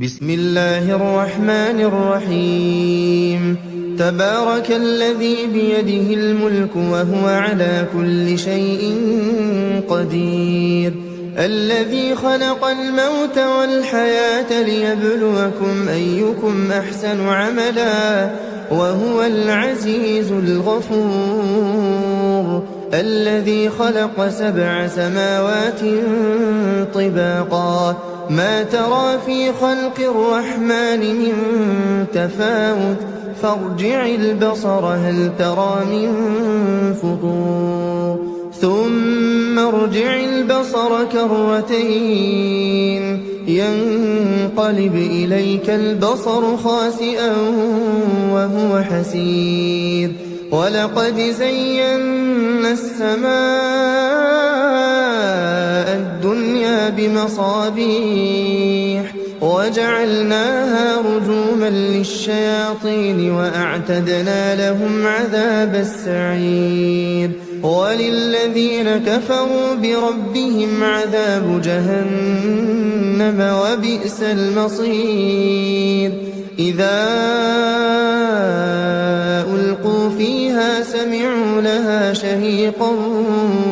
بسم الله الرحمن الرحيم. تبارك الذي بيده الملك وهو على كل شيء قدير، الذي خلق الموت والحياة ليبلوكم أيكم أحسن عملا وهو العزيز الغفور، الذي خلق 7 سماوات طباقا ما ترى في خلق الرحمن من تفاوت فارجع البصر هل ترى من فطور ثم ارجع البصر كرتين ينقلب إليك البصر خاسئا وهو حسير، ولقد زينا السماء الدنيا بمصابيح وجعلناها رجوما للشياطين وأعتدنا لهم عذاب السعير، وللذين كفروا بربهم عذاب جهنم وبئس المصير. إذا ألقوا فيها سمعوا لها شهيقا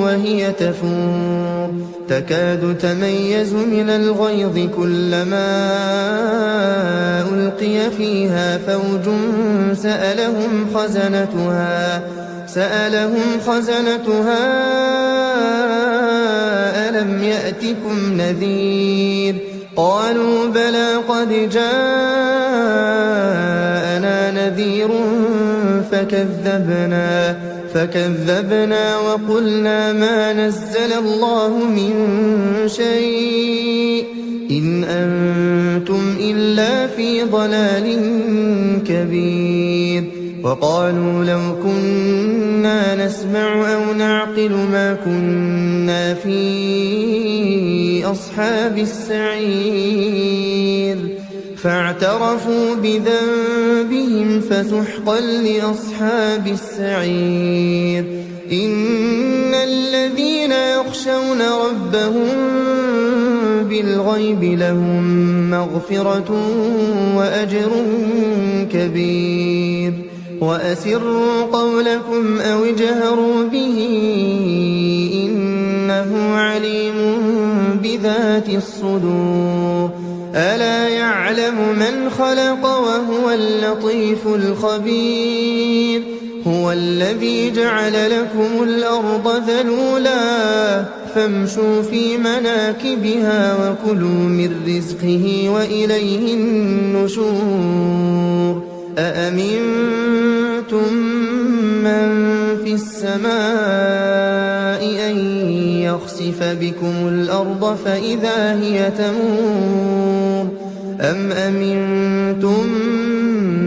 وهي تفور تكاد تميز من الغيظ كلما ألقي فيها فوج سألهم خزنتها ألم يأتكم نذير؟ قالوا بلى قد جاءنا نذير فكذبنا وقلنا ما نزل الله من شيء إن أنتم إلا في ضلال كبير. وقالوا لو كنا نسمع أو نعقل ما كنا في أصحاب السعير، فاعترفوا بذنبهم فسحقا لأصحاب السعير. إن الذين يخشون ربهم بالغيب لهم مغفرة وأجر كبير. وأسروا قولكم أو اجهروا به إنه عليم بذات الصدور. ألا يعلم من خلق وهو اللطيف الخبير. هو الذي جعل لكم الأرض ذلولا فامشوا في مناكبها وكلوا من رزقه وإليه النشور. أأمنتم من في السماء أن يخسف بكم الأرض فإذا هي تمور أم أمنتم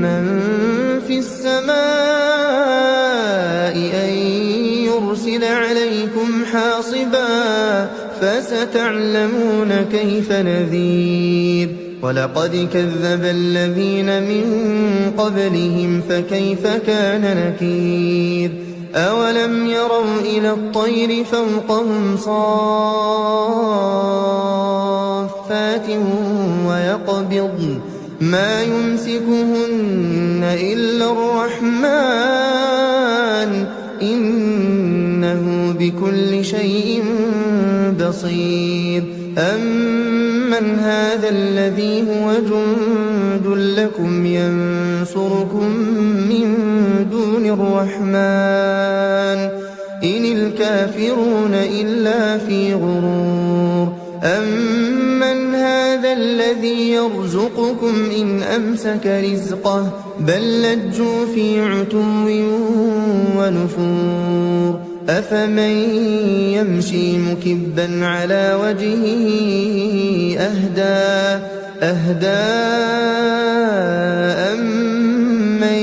من في السماء أن يرسل عليكم حاصبا فستعلمون كيف نذير. ولقد كذب الذين من قبلهم فكيف كان نكير. أولم يروا إلى الطير فوقهم صافات ويقبضن ما يمسكهن إلا الرحمن إنه بكل شيء بصير. أمن هذا الذي هو جند لكم ينصركم من دون الرحمن إن الكافرون إلا في غرور. أمن هذا الذي يرزقكم إن أمسك رزقه بل لجوا في عتو ونفور. أفمن يمشي مكبا على وجهه أهدى أمن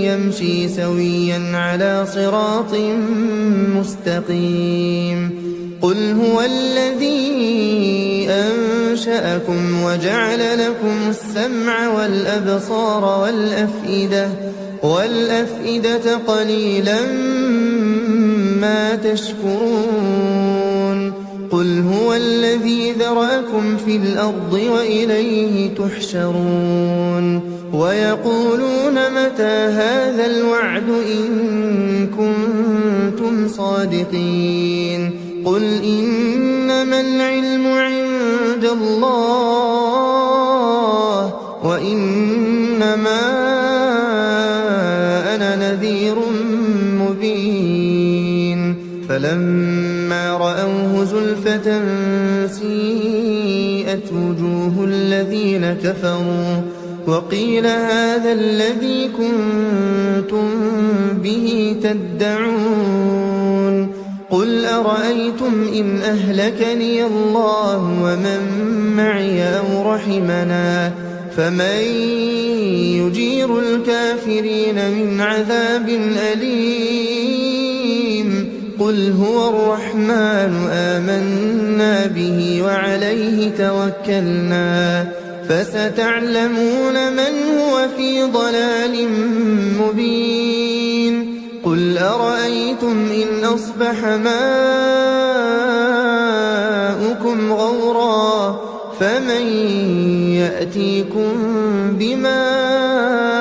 يمشي سويا على صراط مستقيم. قل هو الذي أنشأكم وجعل لكم السمع والأبصار والأفئدة قليلا ما تشكرون. قل هو الذي ذرأكم في الأرض وإليه تحشرون ويقولون متى هذا الوعد إن كنتم صادقين قل إنما العلم عند الله وإنما أنا نذير مبين فلما رأوه زلفة سيئت وجوه الذين كفروا وقيل هذا الذي كنتم به تدعون قل أرأيتم إن أهلكني الله ومن معي أو رحمنا فمن يجير الكافرين من عذاب أليم قل هو الرحمن آمنا به وعليه توكلنا فستعلمون من هو في ضلال مبين قل أرأيتم إن أصبح ماؤكم غورا فمن يأتيكم بماء